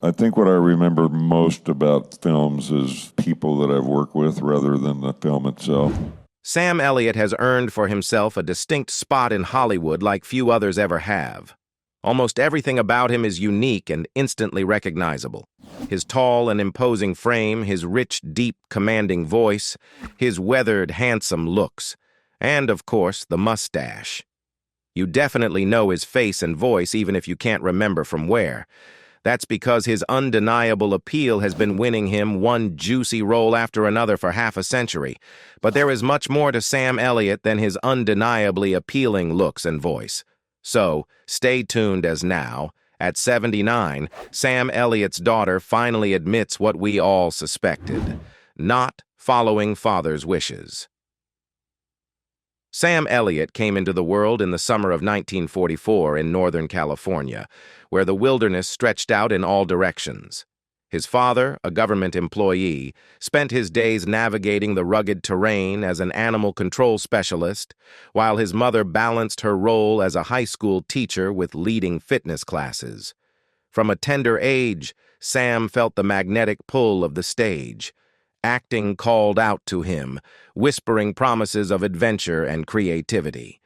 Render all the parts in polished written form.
I think what I remember most about films is people that I've worked with rather than the film itself. Sam Elliott has earned for himself a distinct spot in Hollywood like few others ever have. Almost everything about him is unique and instantly recognizable. His tall and imposing frame, his rich, deep, commanding voice, his weathered, handsome looks, and, of course, the mustache. You definitely know his face and voice even if you can't remember from where. That's because his undeniable appeal has been winning him one juicy role after another for half a century. But there is much more to Sam Elliott than his undeniably appealing looks and voice. So, stay tuned as now, at 79, Sam Elliott's daughter finally admits what we all suspected: not following father's wishes. Sam Elliott came into the world in the summer of 1944 in Northern California, where the wilderness stretched out in all directions. His father, a government employee, spent his days navigating the rugged terrain as an animal control specialist, while his mother balanced her role as a high school teacher with leading fitness classes. From a tender age, Sam felt the magnetic pull of the stage. Acting called out to him, whispering promises of adventure and creativity.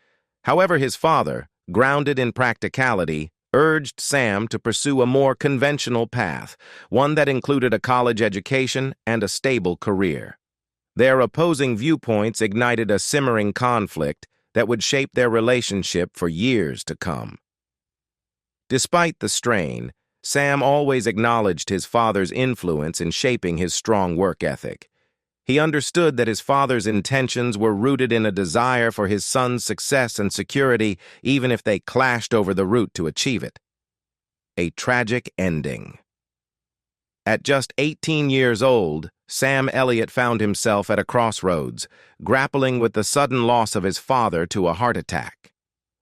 However, his father, grounded in practicality, urged Sam to pursue a more conventional path, one that included a college education and a stable career. Their opposing viewpoints ignited a simmering conflict that would shape their relationship for years to come. Despite the strain, Sam always acknowledged his father's influence in shaping his strong work ethic. He understood that his father's intentions were rooted in a desire for his son's success and security, even if they clashed over the route to achieve it. A tragic ending. At just 18 years old, Sam Elliott found himself at a crossroads, grappling with the sudden loss of his father to a heart attack.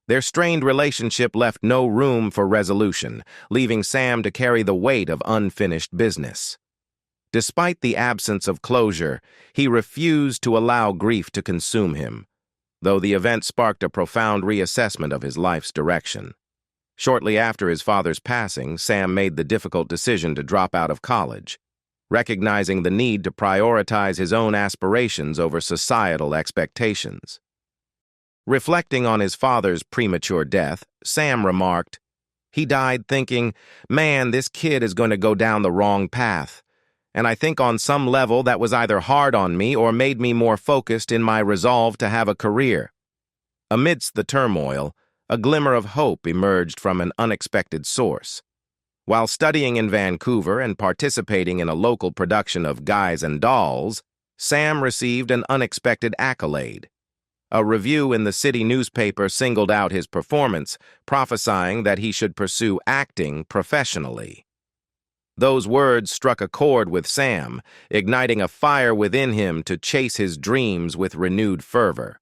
Their strained relationship left no room for resolution, leaving Sam to carry the weight of unfinished business. Despite the absence of closure, he refused to allow grief to consume him, though the event sparked a profound reassessment of his life's direction. Shortly after his father's passing, Sam made the difficult decision to drop out of college, recognizing the need to prioritize his own aspirations over societal expectations. Reflecting on his father's premature death, Sam remarked, "He died thinking, man, this kid is going to go down the wrong path. And I think on some level that was either hard on me or made me more focused in my resolve to have a career." Amidst the turmoil, a glimmer of hope emerged from an unexpected source. While studying in Vancouver and participating in a local production of Guys and Dolls, Sam received an unexpected accolade. A review in the city newspaper singled out his performance, prophesying that he should pursue acting professionally. Those words struck a chord with Sam, igniting a fire within him to chase his dreams with renewed fervor.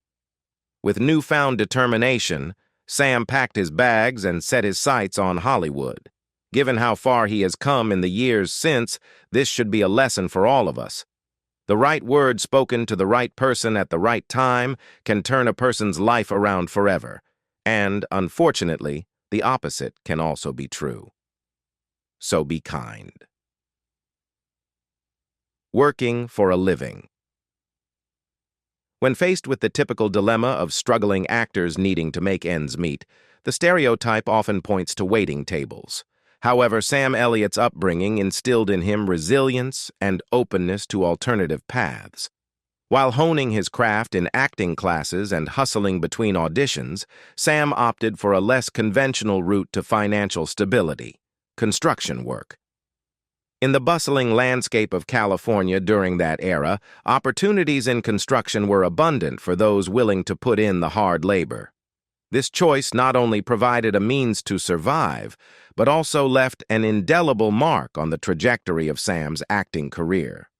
With newfound determination, Sam packed his bags and set his sights on Hollywood. Given how far he has come in the years since, this should be a lesson for all of us. The right word spoken to the right person at the right time can turn a person's life around forever. And, unfortunately, the opposite can also be true. So be kind. Working for a living. When faced with the typical dilemma of struggling actors needing to make ends meet, the stereotype often points to waiting tables. However, Sam Elliott's upbringing instilled in him resilience and openness to alternative paths. While honing his craft in acting classes and hustling between auditions, Sam opted for a less conventional route to financial stability: construction work. In the bustling landscape of California during that era, opportunities in construction were abundant for those willing to put in the hard labor. This choice not only provided a means to survive, but also left an indelible mark on the trajectory of Sam's acting career.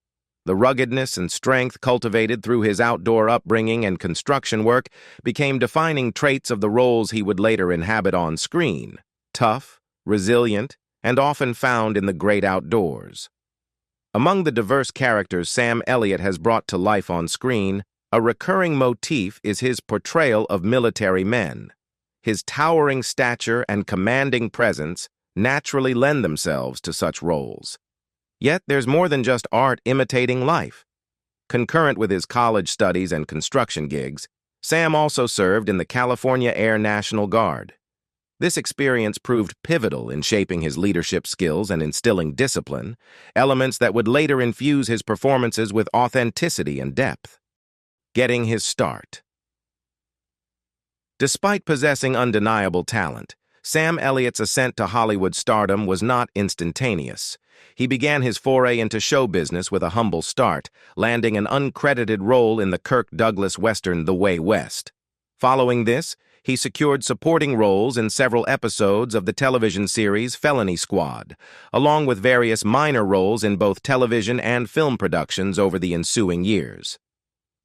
The ruggedness and strength cultivated through his outdoor upbringing and construction work became defining traits of the roles he would later inhabit on screen: tough, resilient, and often found in the great outdoors. Among the diverse characters Sam Elliott has brought to life on screen, a recurring motif is his portrayal of military men. His towering stature and commanding presence naturally lend themselves to such roles. Yet there's more than just art imitating life. Concurrent with his college studies and construction gigs, Sam also served in the California Air National Guard. This experience proved pivotal in shaping his leadership skills and instilling discipline, elements that would later infuse his performances with authenticity and depth. Getting his start. Despite possessing undeniable talent, Sam Elliott's ascent to Hollywood stardom was not instantaneous. He began his foray into show business with a humble start, landing an uncredited role in the Kirk Douglas western The Way West. Following this, he secured supporting roles in several episodes of the television series Felony Squad, along with various minor roles in both television and film productions over the ensuing years.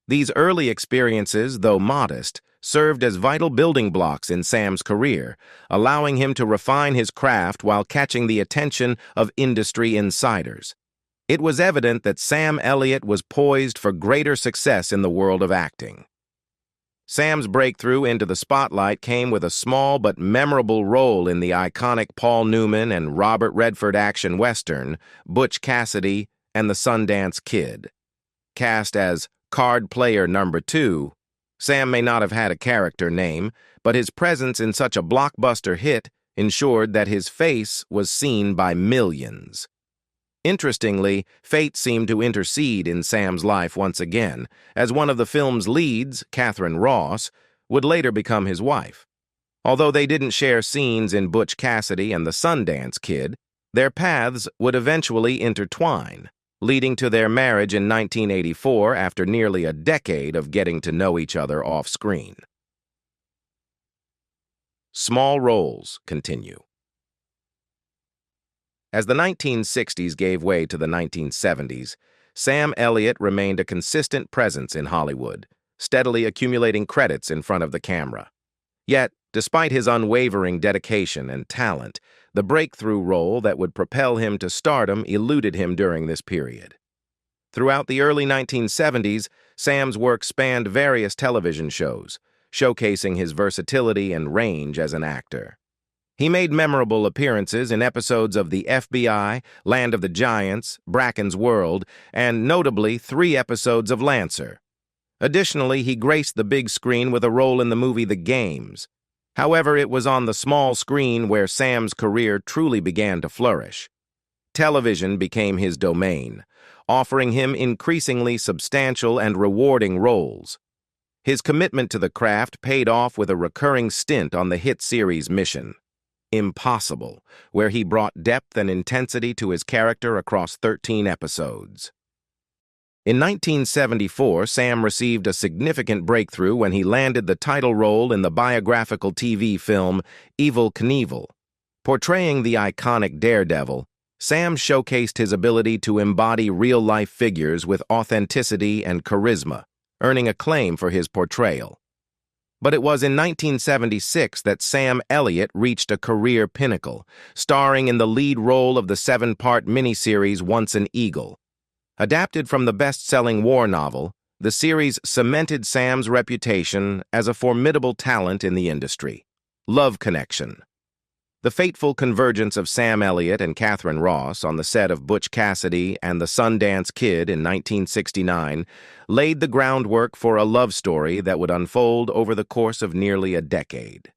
These early experiences, though modest, served as vital building blocks in Sam's career, allowing him to refine his craft while catching the attention of industry insiders. It was evident that Sam Elliott was poised for greater success in the world of acting. Sam's breakthrough into the spotlight came with a small but memorable role in the iconic Paul Newman and Robert Redford action western, Butch Cassidy and the Sundance Kid. Cast as Card Player Number 2, Sam may not have had a character name, but his presence in such a blockbuster hit ensured that his face was seen by millions. Interestingly, fate seemed to intercede in Sam's life once again, as one of the film's leads, Catherine Ross, would later become his wife. Although they didn't share scenes in Butch Cassidy and the Sundance Kid, their paths would eventually intertwine, leading to their marriage in 1984 after nearly a decade of getting to know each other off-screen. Small roles continue. As the 1960s gave way to the 1970s, Sam Elliott remained a consistent presence in Hollywood, steadily accumulating credits in front of the camera. Yet, despite his unwavering dedication and talent, the breakthrough role that would propel him to stardom eluded him during this period. Throughout the early 1970s, Sam's work spanned various television shows, showcasing his versatility and range as an actor. He made memorable appearances in episodes of The FBI, Land of the Giants, Bracken's World, and notably 3 episodes of Lancer. Additionally, he graced the big screen with a role in the movie The Games. However, it was on the small screen where Sam's career truly began to flourish. Television became his domain, offering him increasingly substantial and rewarding roles. His commitment to the craft paid off with a recurring stint on the hit series Mission Impossible, where he brought depth and intensity to his character across 13 episodes. In 1974, Sam received a significant breakthrough when he landed the title role in the biographical TV film Evel Knievel. Portraying the iconic Daredevil, Sam showcased his ability to embody real-life figures with authenticity and charisma, earning acclaim for his portrayal. But it was in 1976 that Sam Elliott reached a career pinnacle, starring in the lead role of the 7-part miniseries Once an Eagle. Adapted from the best-selling war novel, the series cemented Sam's reputation as a formidable talent in the industry. Love Connection. The fateful convergence of Sam Elliott and Catherine Ross on the set of Butch Cassidy and the Sundance Kid in 1969 laid the groundwork for a love story that would unfold over the course of nearly a decade.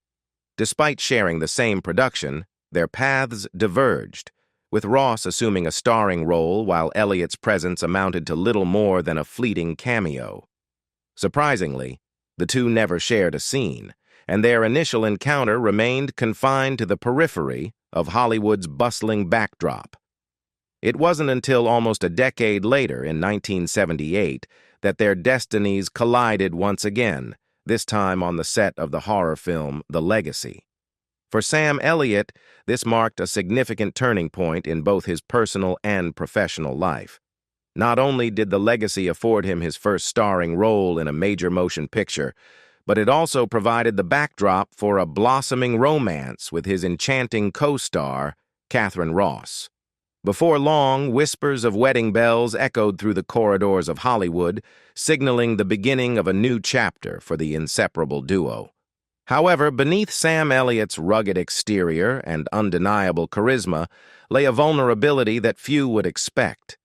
Despite sharing the same production, their paths diverged, with Ross assuming a starring role while Elliott's presence amounted to little more than a fleeting cameo. Surprisingly, the two never shared a scene, and their initial encounter remained confined to the periphery of Hollywood's bustling backdrop. It wasn't until almost a decade later, in 1978, that their destinies collided once again, this time on the set of the horror film The Legacy. For Sam Elliott, this marked a significant turning point in both his personal and professional life. Not only did The Legacy afford him his first starring role in a major motion picture, but it also provided the backdrop for a blossoming romance with his enchanting co-star, Catherine Ross. Before long, whispers of wedding bells echoed through the corridors of Hollywood, signaling the beginning of a new chapter for the inseparable duo. However, beneath Sam Elliott's rugged exterior and undeniable charisma lay a vulnerability that few would expect.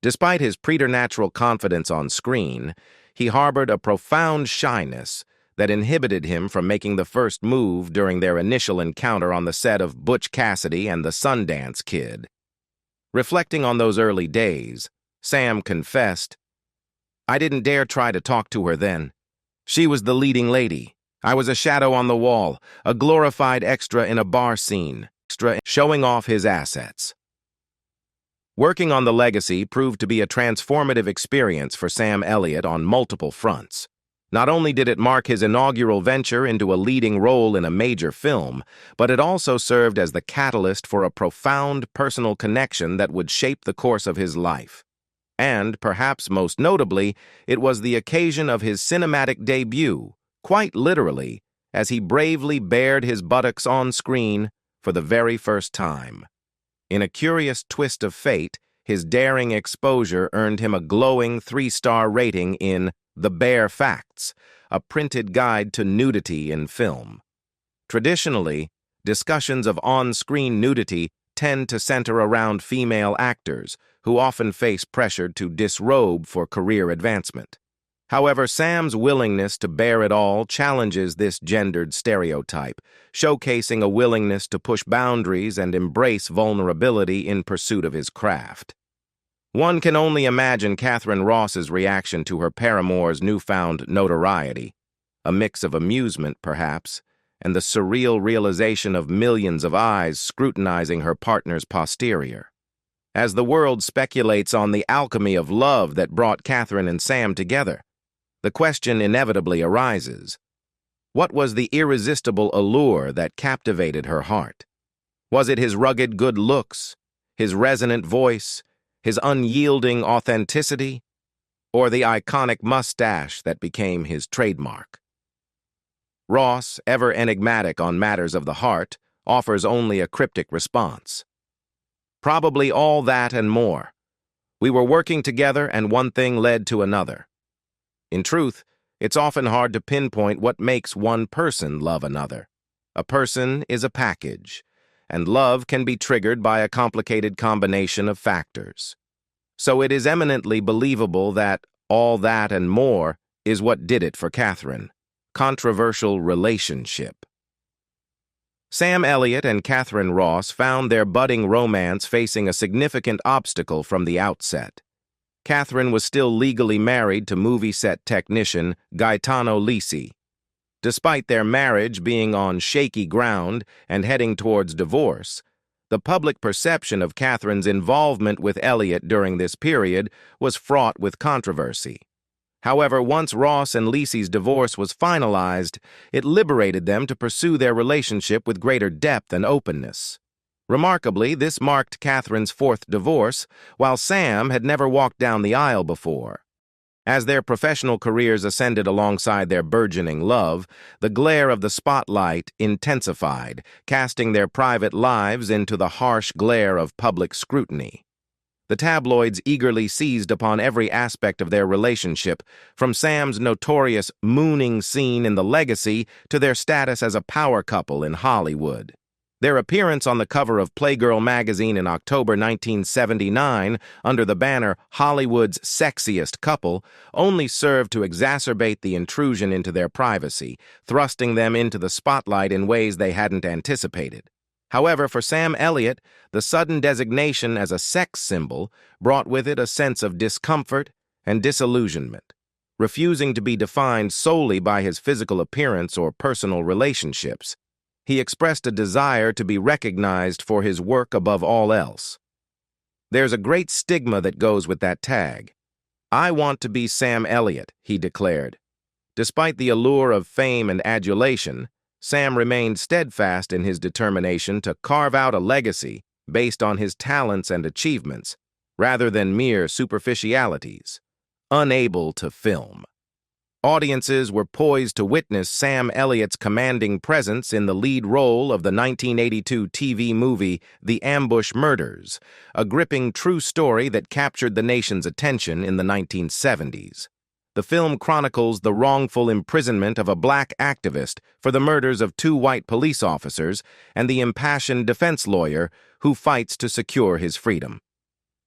Despite his preternatural confidence on screen, he harbored a profound shyness that inhibited him from making the first move during their initial encounter on the set of Butch Cassidy and the Sundance Kid. Reflecting on those early days, Sam confessed, "I didn't dare try to talk to her then. She was the leading lady. I was a shadow on the wall, a glorified extra in a bar scene, showing off his assets." Working on The Legacy proved to be a transformative experience for Sam Elliott on multiple fronts. Not only did it mark his inaugural venture into a leading role in a major film, but it also served as the catalyst for a profound personal connection that would shape the course of his life. And, perhaps most notably, it was the occasion of his cinematic debut, quite literally, as he bravely bared his buttocks on screen for the very first time. In a curious twist of fate, his daring exposure earned him a glowing 3-star rating in The Bare Facts, a printed guide to nudity in film. Traditionally, discussions of on-screen nudity tend to center around female actors, who often face pressure to disrobe for career advancement. However, Sam's willingness to bear it all challenges this gendered stereotype, showcasing a willingness to push boundaries and embrace vulnerability in pursuit of his craft. One can only imagine Catherine Ross's reaction to her paramour's newfound notoriety, a mix of amusement, perhaps, and the surreal realization of millions of eyes scrutinizing her partner's posterior. As the world speculates on the alchemy of love that brought Catherine and Sam together, the question inevitably arises: what was the irresistible allure that captivated her heart? Was it his rugged good looks, his resonant voice, his unyielding authenticity, or the iconic mustache that became his trademark? Ross, ever enigmatic on matters of the heart, offers only a cryptic response. "Probably all that and more. We were working together and one thing led to another." In truth, it's often hard to pinpoint what makes one person love another. A person is a package, and love can be triggered by a complicated combination of factors. So it is eminently believable that all that and more is what did it for Catherine. Controversial relationship. Sam Elliott and Catherine Ross found their budding romance facing a significant obstacle from the outset. Catherine was still legally married to movie set technician Gaetano Lisi. Despite their marriage being on shaky ground and heading towards divorce, the public perception of Catherine's involvement with Elliott during this period was fraught with controversy. However, once Ross and Lisi's divorce was finalized, it liberated them to pursue their relationship with greater depth and openness. Remarkably, this marked Catherine's 4th divorce, while Sam had never walked down the aisle before. As their professional careers ascended alongside their burgeoning love, the glare of the spotlight intensified, casting their private lives into the harsh glare of public scrutiny. The tabloids eagerly seized upon every aspect of their relationship, from Sam's notorious mooning scene in The Legacy to their status as a power couple in Hollywood. Their appearance on the cover of Playgirl magazine in October 1979 under the banner Hollywood's Sexiest Couple only served to exacerbate the intrusion into their privacy, thrusting them into the spotlight in ways they hadn't anticipated. However, for Sam Elliott, the sudden designation as a sex symbol brought with it a sense of discomfort and disillusionment. Refusing to be defined solely by his physical appearance or personal relationships, he expressed a desire to be recognized for his work above all else. "There's a great stigma that goes with that tag. I want to be Sam Elliott," he declared. Despite the allure of fame and adulation, Sam remained steadfast in his determination to carve out a legacy based on his talents and achievements, rather than mere superficialities. Unable to film. Audiences were poised to witness Sam Elliott's commanding presence in the lead role of the 1982 TV movie The Ambush Murders, a gripping true story that captured the nation's attention in the 1970s. the film chronicles the wrongful imprisonment of a black activist for the murders of 2 white police officers and the impassioned defense lawyer who fights to secure his freedom.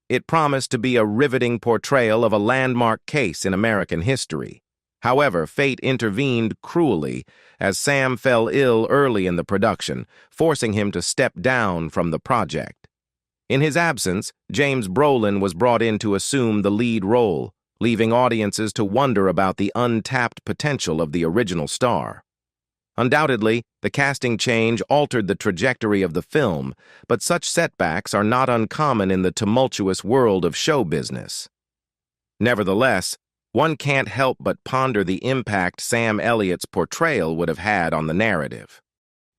It promised to be a riveting portrayal of a landmark case in American history. However, fate intervened cruelly as Sam fell ill early in the production, forcing him to step down from the project. In his absence, James Brolin was brought in to assume the lead role, leaving audiences to wonder about the untapped potential of the original star. Undoubtedly, the casting change altered the trajectory of the film, but such setbacks are not uncommon in the tumultuous world of show business. Nevertheless, one can't help but ponder the impact Sam Elliott's portrayal would have had on the narrative.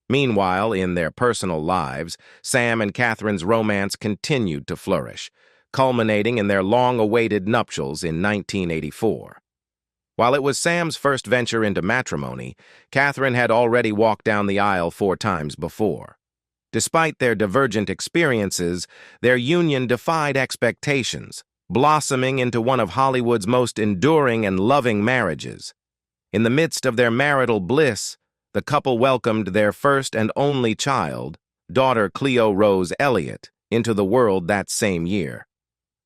Meanwhile, in their personal lives, Sam and Catherine's romance continued to flourish, culminating in their long-awaited nuptials in 1984. While it was Sam's first venture into matrimony, Catherine had already walked down the aisle 4 times before. Despite their divergent experiences, their union defied expectations, blossoming into one of Hollywood's most enduring and loving marriages. In the midst of their marital bliss, the couple welcomed their first and only child, daughter Cleo Rose Elliott, into the world that same year.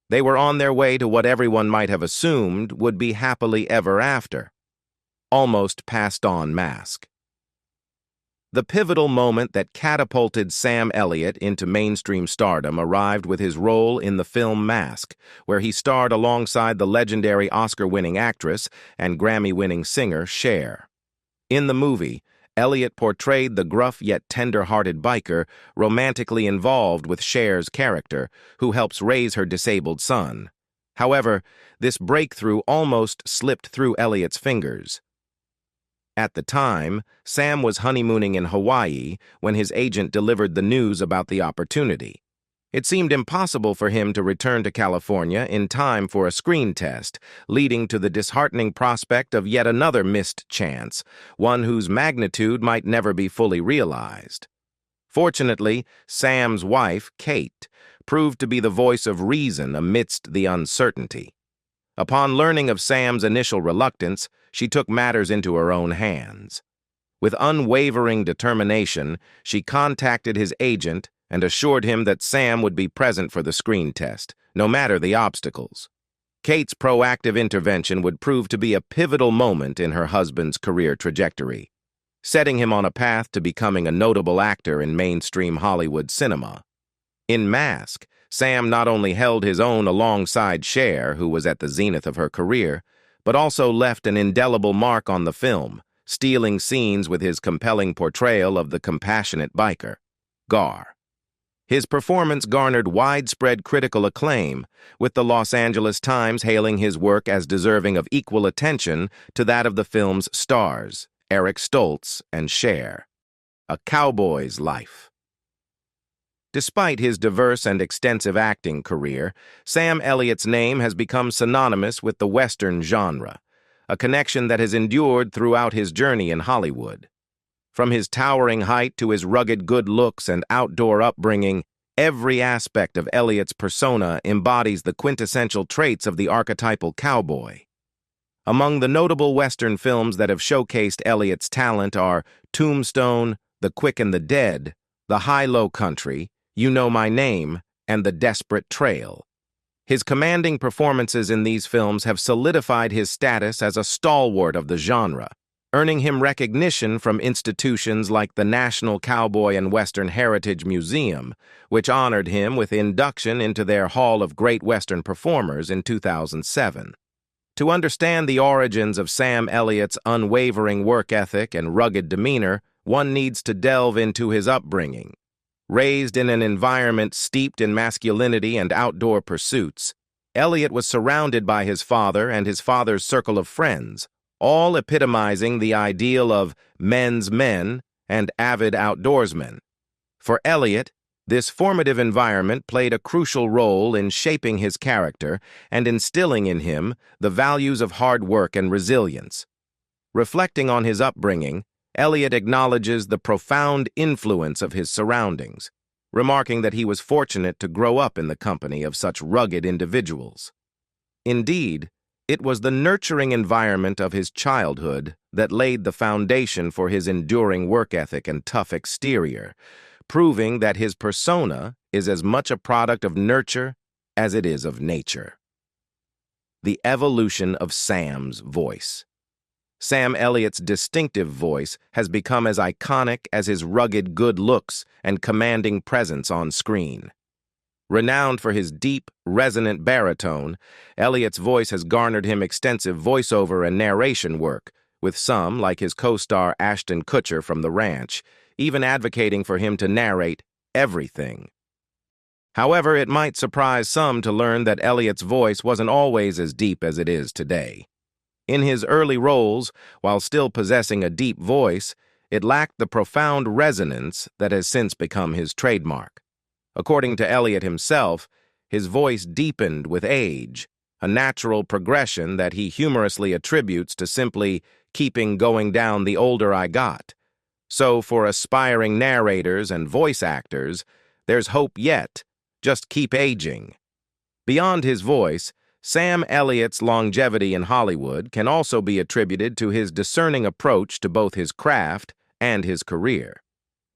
They were on their way to what everyone might have assumed would be happily ever after. Almost passed on mask. The pivotal moment that catapulted Sam Elliott into mainstream stardom arrived with his role in the film Mask, where he starred alongside the legendary Oscar-winning actress and Grammy-winning singer Cher. In the movie, Elliott portrayed the gruff yet tender-hearted biker romantically involved with Cher's character, who helps raise her disabled son. However, this breakthrough almost slipped through Elliott's fingers. At the time, Sam was honeymooning in Hawaii when his agent delivered the news about the opportunity. It seemed impossible for him to return to California in time for a screen test, leading to the disheartening prospect of yet another missed chance, one whose magnitude might never be fully realized. Fortunately, Sam's wife, Kate, proved to be the voice of reason amidst the uncertainty. Upon learning of Sam's initial reluctance, she took matters into her own hands. With unwavering determination, she contacted his agent and assured him that Sam would be present for the screen test, no matter the obstacles. Kate's proactive intervention would prove to be a pivotal moment in her husband's career trajectory, setting him on a path to becoming a notable actor in mainstream Hollywood cinema. In Mask, Sam not only held his own alongside Cher, who was at the zenith of her career, but also left an indelible mark on the film, stealing scenes with his compelling portrayal of the compassionate biker, Gar. His performance garnered widespread critical acclaim, with the Los Angeles Times hailing his work as deserving of equal attention to that of the film's stars, Eric Stoltz and Cher. A Cowboy's Life. Despite his diverse and extensive acting career, Sam Elliott's name has become synonymous with the Western genre, a connection that has endured throughout his journey in Hollywood. From his towering height to his rugged good looks and outdoor upbringing, every aspect of Elliott's persona embodies the quintessential traits of the archetypal cowboy. Among the notable Western films that have showcased Elliott's talent are Tombstone, The Quick and the Dead, The High-Low Country, You Know My Name, and The Desperate Trail. His commanding performances in these films have solidified his status as a stalwart of the genre, earning him recognition from institutions like the National Cowboy and Western Heritage Museum, which honored him with induction into their Hall of Great Western Performers in 2007. To understand the origins of Sam Elliott's unwavering work ethic and rugged demeanor, one needs to delve into his upbringing. Raised in an environment steeped in masculinity and outdoor pursuits, Elliott was surrounded by his father and his father's circle of friends, all epitomizing the ideal of men's men and avid outdoorsmen. For Elliott, this formative environment played a crucial role in shaping his character and instilling in him the values of hard work and resilience. Reflecting on his upbringing, Elliott acknowledges the profound influence of his surroundings, remarking that he was fortunate to grow up in the company of such rugged individuals. Indeed, It was the nurturing environment of his childhood that laid the foundation for his enduring work ethic and tough exterior, proving that his persona is as much a product of nurture as it is of nature. The evolution of Sam's voice. Sam Elliott's distinctive voice has become as iconic as his rugged good looks and commanding presence on screen. Renowned for his deep, resonant baritone, Elliott's voice has garnered him extensive voiceover and narration work, with some, like his co-star Ashton Kutcher from The Ranch, even advocating for him to narrate everything. However, it might surprise some to learn that Elliott's voice wasn't always as deep as it is today. In his early roles, while still possessing a deep voice, it lacked the profound resonance that has since become his trademark. According to Elliott himself, his voice deepened with age, a natural progression that he humorously attributes to simply keeping going down the older I got. So for aspiring narrators and voice actors, there's hope yet. Just keep aging. Beyond his voice, Sam Elliott's longevity in Hollywood can also be attributed to his discerning approach to both his craft and his career.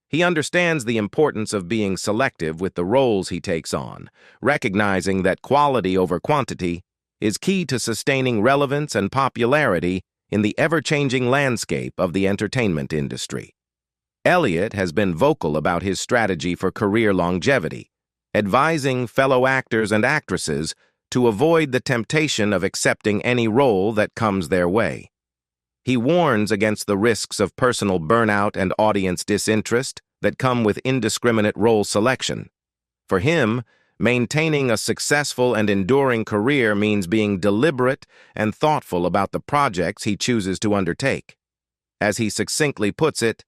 He understands the importance of being selective with the roles he takes on, recognizing that quality over quantity is key to sustaining relevance and popularity in the ever-changing landscape of the entertainment industry. Elliott has been vocal about his strategy for career longevity, advising fellow actors and actresses to avoid the temptation of accepting any role that comes their way. He warns against the risks of personal burnout and audience disinterest that come with indiscriminate role selection. For him, maintaining a successful and enduring career means being deliberate and thoughtful about the projects he chooses to undertake. As he succinctly puts it,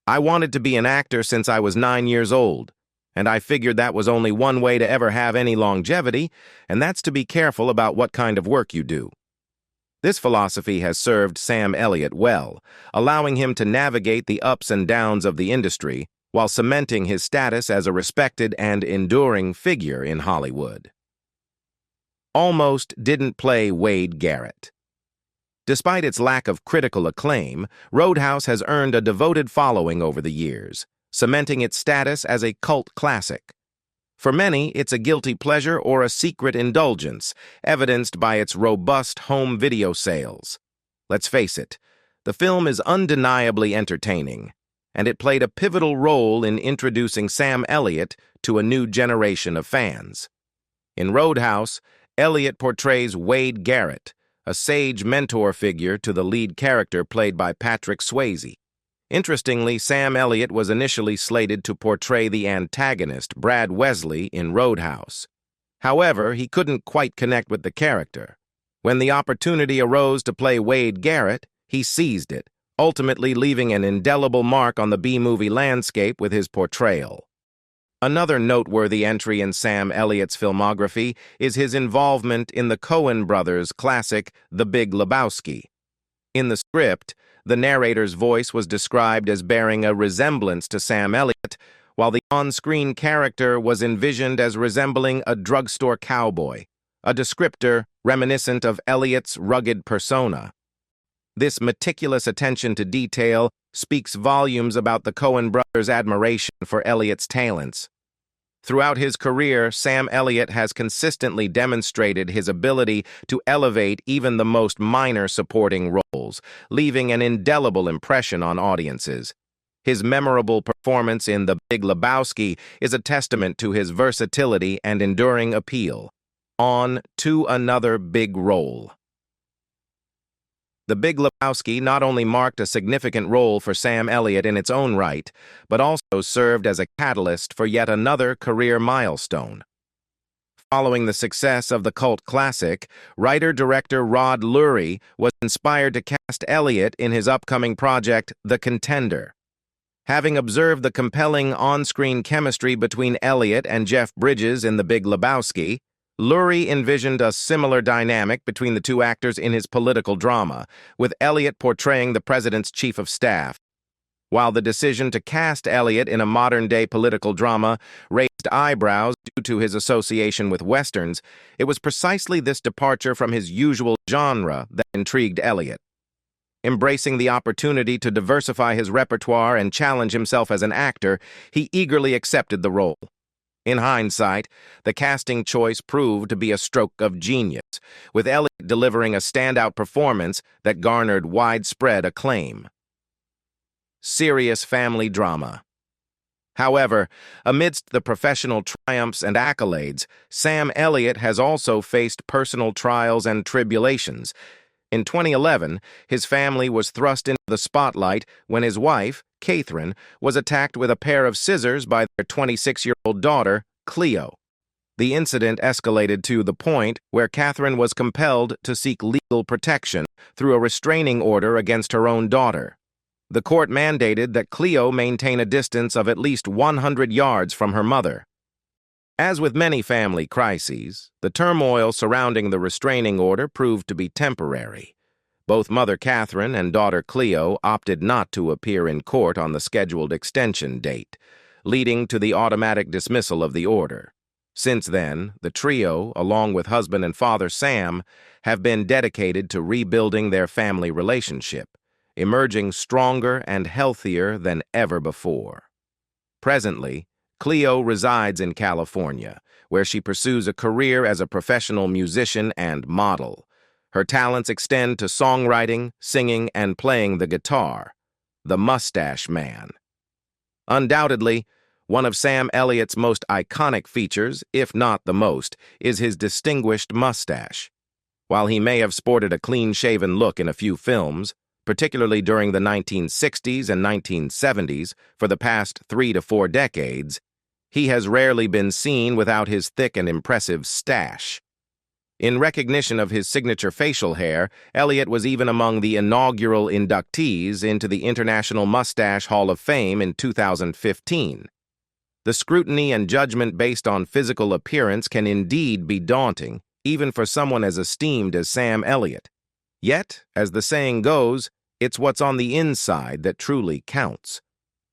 "I wanted to be an actor since I was 9 years old, and I figured that was only one way to ever have any longevity, and that's to be careful about what kind of work you do." This philosophy has served Sam Elliott well, allowing him to navigate the ups and downs of the industry while cementing his status as a respected and enduring figure in Hollywood. Almost didn't play Wade Garrett. Despite its lack of critical acclaim, Roadhouse has earned a devoted following over the years, cementing its status as a cult classic. For many, it's a guilty pleasure or a secret indulgence, evidenced by its robust home video sales. Let's face it, the film is undeniably entertaining, and it played a pivotal role in introducing Sam Elliott to a new generation of fans. In Roadhouse, Elliott portrays Wade Garrett, a sage mentor figure to the lead character played by Patrick Swayze. Interestingly, Sam Elliott was initially slated to portray the antagonist, Brad Wesley, in Roadhouse. However, he couldn't quite connect with the character. When the opportunity arose to play Wade Garrett, he seized it, ultimately leaving an indelible mark on the B-movie landscape with his portrayal. Another noteworthy entry in Sam Elliott's filmography is his involvement in the Coen brothers' classic The Big Lebowski. In the script, the narrator's voice was described as bearing a resemblance to Sam Elliott, while the on-screen character was envisioned as resembling a drugstore cowboy, a descriptor reminiscent of Elliott's rugged persona. This meticulous attention to detail speaks volumes about the Coen brothers' admiration for Elliott's talents. Throughout his career, Sam Elliott has consistently demonstrated his ability to elevate even the most minor supporting roles, leaving an indelible impression on audiences. His memorable performance in The Big Lebowski is a testament to his versatility and enduring appeal. On to another big role. The Big Lebowski not only marked a significant role for Sam Elliott in its own right, but also served as a catalyst for yet another career milestone. Following the success of the cult classic, writer-director Rod Lurie was inspired to cast Elliott in his upcoming project, The Contender. Having observed the compelling on-screen chemistry between Elliott and Jeff Bridges in The Big Lebowski, Lurie envisioned a similar dynamic between the two actors in his political drama, with Elliott portraying the president's chief of staff. While the decision to cast Elliott in a modern-day political drama raised eyebrows due to his association with Westerns, it was precisely this departure from his usual genre that intrigued Elliott. Embracing the opportunity to diversify his repertoire and challenge himself as an actor, he eagerly accepted the role. In hindsight, the casting choice proved to be a stroke of genius, with Elliott delivering a standout performance that garnered widespread acclaim. Serious family drama. However, amidst the professional triumphs and accolades, Sam Elliott has also faced personal trials and tribulations. In 2011, his family was thrust into the spotlight when his wife, Catherine, was attacked with a pair of scissors by their 26-year-old daughter, Cleo. The incident escalated to the point where Catherine was compelled to seek legal protection through a restraining order against her own daughter. The court mandated that Cleo maintain a distance of at least 100 yards from her mother. As with many family crises, the turmoil surrounding the restraining order proved to be temporary. Both Mother Catherine and daughter Cleo opted not to appear in court on the scheduled extension date, leading to the automatic dismissal of the order. Since then, the trio, along with husband and father Sam, have been dedicated to rebuilding their family relationship, emerging stronger and healthier than ever before. Presently, Cleo resides in California, where she pursues a career as a professional musician and model. Her talents extend to songwriting, singing, and playing the guitar. The Mustache Man. Undoubtedly, one of Sam Elliott's most iconic features, if not the most, is his distinguished mustache. While he may have sported a clean-shaven look in a few films, particularly during the 1960s and 1970s, for the past 3 to 4 decades, he has rarely been seen without his thick and impressive stash. In recognition of his signature facial hair, Elliott was even among the inaugural inductees into the International Mustache Hall of Fame in 2015. The scrutiny and judgment based on physical appearance can indeed be daunting, even for someone as esteemed as Sam Elliott. Yet, as the saying goes, it's what's on the inside that truly counts.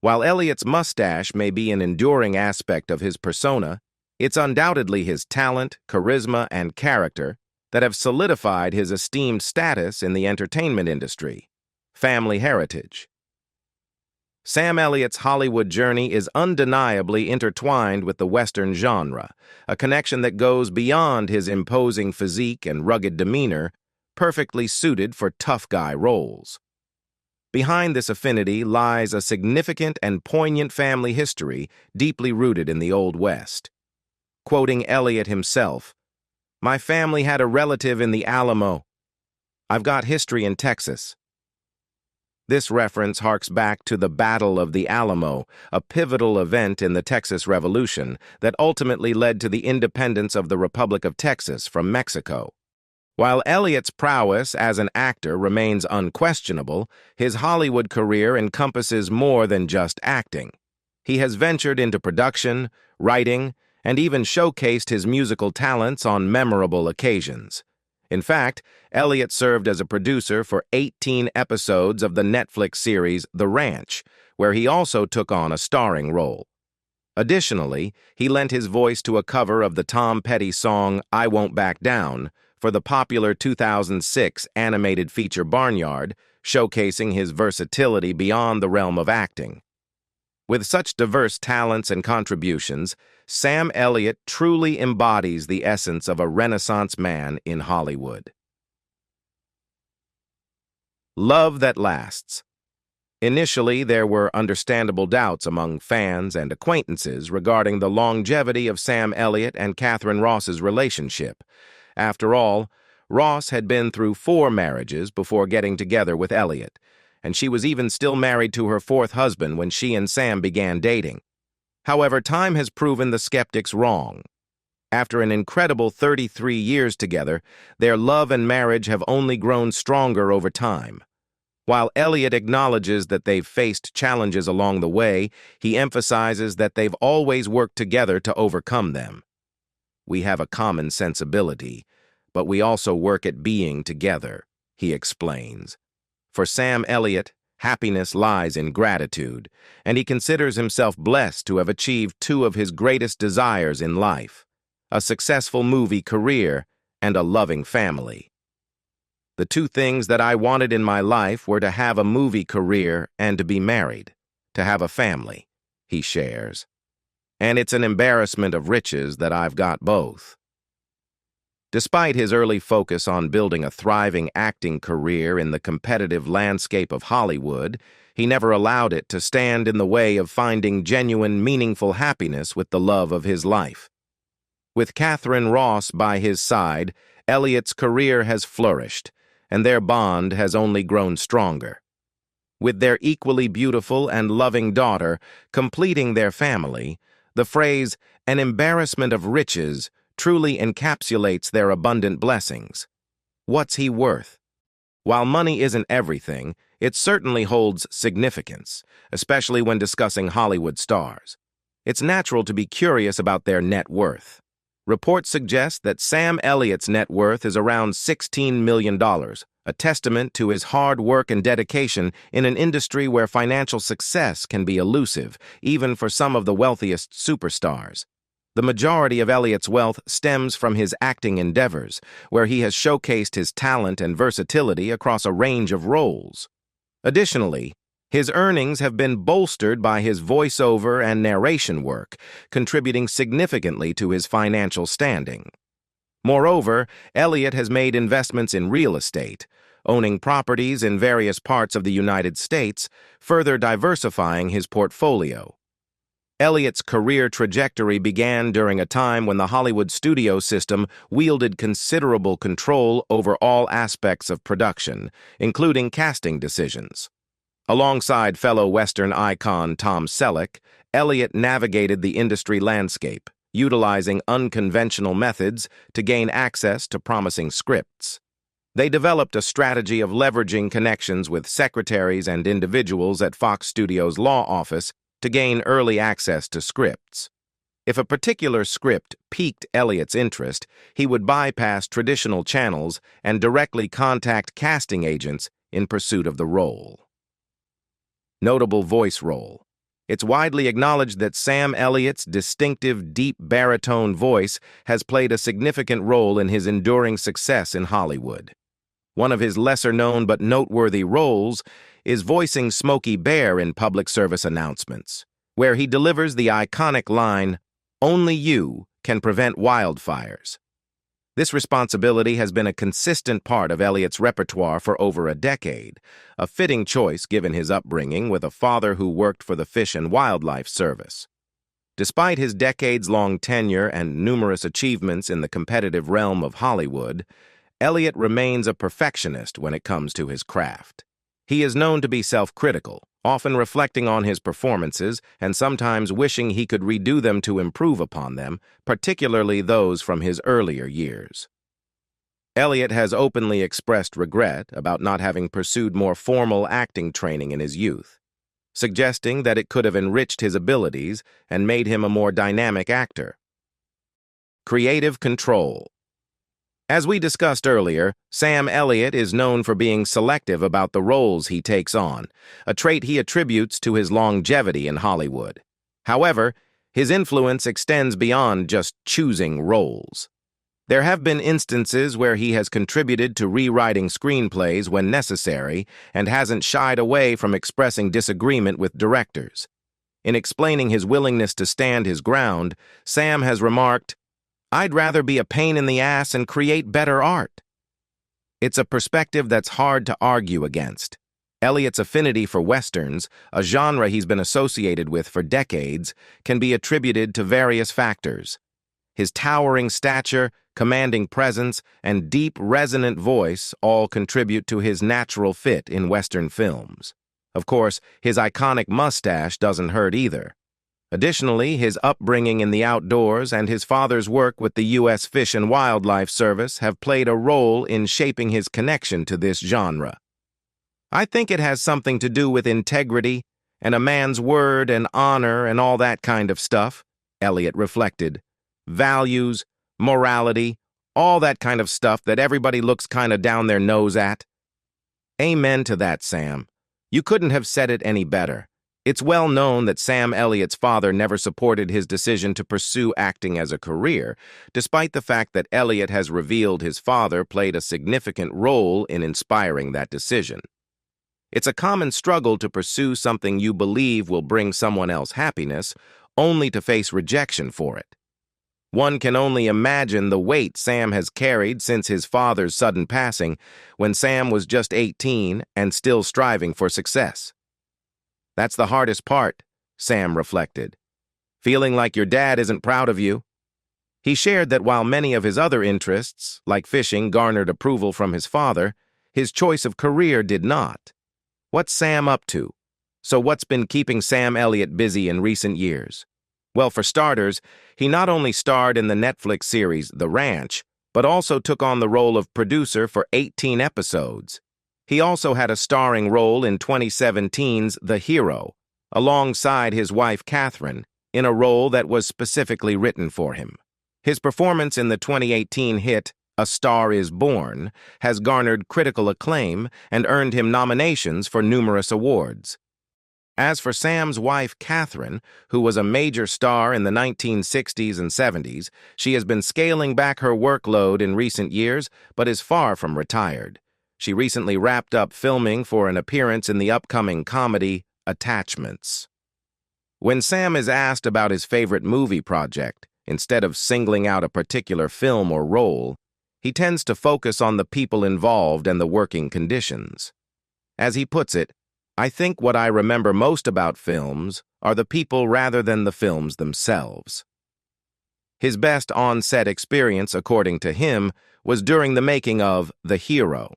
While Elliott's mustache may be an enduring aspect of his persona, it's undoubtedly his talent, charisma, and character that have solidified his esteemed status in the entertainment industry. Family heritage. Sam Elliott's Hollywood journey is undeniably intertwined with the Western genre, a connection that goes beyond his imposing physique and rugged demeanor, perfectly suited for tough guy roles. Behind this affinity lies a significant and poignant family history deeply rooted in the Old West. Quoting Elliott himself, "My family had a relative in the Alamo. I've got history in Texas." This reference harks back to the Battle of the Alamo, a pivotal event in the Texas Revolution that ultimately led to the independence of the Republic of Texas from Mexico. While Elliott's prowess as an actor remains unquestionable, his Hollywood career encompasses more than just acting. He has ventured into production, writing, and even showcased his musical talents on memorable occasions. In fact, Elliott served as a producer for 18 episodes of the Netflix series The Ranch, where he also took on a starring role. Additionally, he lent his voice to a cover of the Tom Petty song I Won't Back Down for the popular 2006 animated feature Barnyard, showcasing his versatility beyond the realm of acting. With such diverse talents and contributions, Sam Elliott truly embodies the essence of a Renaissance man in Hollywood. Love that lasts. Initially, there were understandable doubts among fans and acquaintances regarding the longevity of Sam Elliott and Catherine Ross's relationship. After all, Ross had been through 4 marriages before getting together with Elliott, and she was even still married to her 4th husband when she and Sam began dating. However, time has proven the skeptics wrong. After an incredible 33 years together, their love and marriage have only grown stronger over time. While Elliott acknowledges that they've faced challenges along the way, he emphasizes that they've always worked together to overcome them. "We have a common sensibility, but we also work at being together," he explains. For Sam Elliott, Happiness lies in gratitude, and he considers himself blessed to have achieved two of his greatest desires in life: a successful movie career and a loving family. The two things that I wanted in my life were to have a movie career and to be married, to have a family, he shares. And it's an embarrassment of riches that I've got both. Despite his early focus on building a thriving acting career in the competitive landscape of Hollywood, he never allowed it to stand in the way of finding genuine, meaningful happiness with the love of his life. With Catherine Ross by his side, Elliott's career has flourished, and their bond has only grown stronger. With their equally beautiful and loving daughter completing their family, the phrase, "an embarrassment of riches," truly encapsulates their abundant blessings. What's he worth? While money isn't everything, it certainly holds significance, especially when discussing Hollywood stars. It's natural to be curious about their net worth. Reports suggest that Sam Elliott's net worth is around $16 million, a testament to his hard work and dedication in an industry where financial success can be elusive, even for some of the wealthiest superstars. The majority of Elliott's wealth stems from his acting endeavors, where he has showcased his talent and versatility across a range of roles. Additionally, his earnings have been bolstered by his voiceover and narration work, contributing significantly to his financial standing. Moreover, Elliott has made investments in real estate, owning properties in various parts of the United States, further diversifying his portfolio. Elliott's career trajectory began during a time when the Hollywood studio system wielded considerable control over all aspects of production, including casting decisions. Alongside fellow Western icon Tom Selleck, Elliott navigated the industry landscape, utilizing unconventional methods to gain access to promising scripts. They developed a strategy of leveraging connections with secretaries and individuals at Fox Studios' law office to gain early access to scripts. If a particular script piqued Elliott's interest, he would bypass traditional channels and directly contact casting agents in pursuit of the role. Notable voice role. It's widely acknowledged that Sam Elliott's distinctive, deep baritone voice has played a significant role in his enduring success in Hollywood. One of his lesser-known but noteworthy roles is voicing Smokey Bear in public service announcements, where he delivers the iconic line, "Only you can prevent wildfires." This responsibility has been a consistent part of Elliott's repertoire for over a decade, a fitting choice given his upbringing with a father who worked for the Fish and Wildlife Service. Despite his decades-long tenure and numerous achievements in the competitive realm of Hollywood, Elliott remains a perfectionist when it comes to his craft. He is known to be self-critical, often reflecting on his performances and sometimes wishing he could redo them to improve upon them, particularly those from his earlier years. Elliott has openly expressed regret about not having pursued more formal acting training in his youth, suggesting that it could have enriched his abilities and made him a more dynamic actor. Creative control. As we discussed earlier, Sam Elliott is known for being selective about the roles he takes on, a trait he attributes to his longevity in Hollywood. However, his influence extends beyond just choosing roles. There have been instances where he has contributed to rewriting screenplays when necessary and hasn't shied away from expressing disagreement with directors. In explaining his willingness to stand his ground, Sam has remarked, "I'd rather be a pain in the ass and create better art." It's a perspective that's hard to argue against. Elliott's affinity for Westerns, a genre he's been associated with for decades, can be attributed to various factors. His towering stature, commanding presence, and deep, resonant voice all contribute to his natural fit in Western films. Of course, his iconic mustache doesn't hurt either. Additionally, his upbringing in the outdoors and his father's work with the U.S. Fish and Wildlife Service have played a role in shaping his connection to this genre. I think it has something to do with integrity and a man's word and honor and all that kind of stuff, Elliott reflected. Values, morality, all that kind of stuff that everybody looks kind of down their nose at. Amen to that, Sam. You couldn't have said it any better. It's well known that Sam Elliott's father never supported his decision to pursue acting as a career, despite the fact that Elliott has revealed his father played a significant role in inspiring that decision. It's a common struggle to pursue something you believe will bring someone else happiness, only to face rejection for it. One can only imagine the weight Sam has carried since his father's sudden passing, when Sam was just 18 and still striving for success. That's the hardest part, Sam reflected. Feeling like your dad isn't proud of you? He shared that while many of his other interests, like fishing, garnered approval from his father, his choice of career did not. What's Sam up to? So what's been keeping Sam Elliott busy in recent years? Well, for starters, he not only starred in the Netflix series The Ranch, but also took on the role of producer for 18 episodes. He also had a starring role in 2017's The Hero, alongside his wife Catherine, in a role that was specifically written for him. His performance in the 2018 hit A Star Is Born has garnered critical acclaim and earned him nominations for numerous awards. As for Sam's wife Catherine, who was a major star in the 1960s and 70s, she has been scaling back her workload in recent years, but is far from retired. She recently wrapped up filming for an appearance in the upcoming comedy Attachments. When Sam is asked about his favorite movie project, instead of singling out a particular film or role, he tends to focus on the people involved and the working conditions. As he puts it, I think what I remember most about films are the people rather than the films themselves. His best on-set experience, according to him, was during the making of The Hero.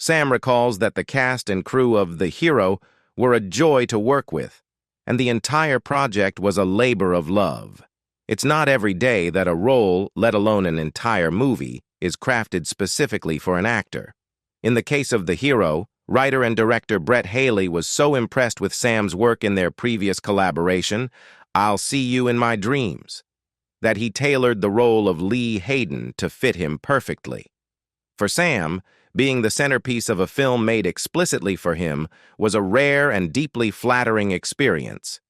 Sam recalls that the cast and crew of The Hero were a joy to work with, and the entire project was a labor of love. It's not every day that a role, let alone an entire movie, is crafted specifically for an actor. In the case of The Hero, writer and director Brett Haley was so impressed with Sam's work in their previous collaboration, I'll See You in My Dreams, that he tailored the role of Lee Hayden to fit him perfectly. For Sam, being the centerpiece of a film made explicitly for him was a rare and deeply flattering experience.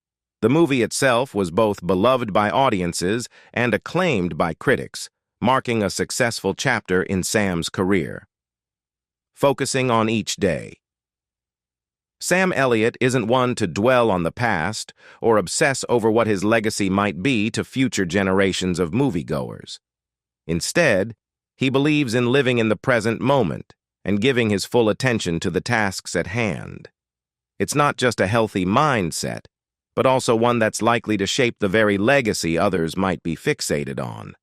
The movie itself was both beloved by audiences and acclaimed by critics, marking a successful chapter in Sam's career. Focusing on each day. Sam Elliott isn't one to dwell on the past or obsess over what his legacy might be to future generations of moviegoers. Instead, he believes in living in the present moment and giving his full attention to the tasks at hand. It's not just a healthy mindset, but also one that's likely to shape the very legacy others might be fixated on.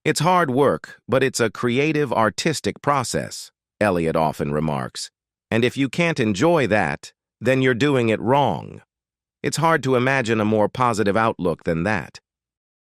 It's hard work, but it's a creative, artistic process, Elliott often remarks. And if you can't enjoy that, then you're doing it wrong. It's hard to imagine a more positive outlook than that.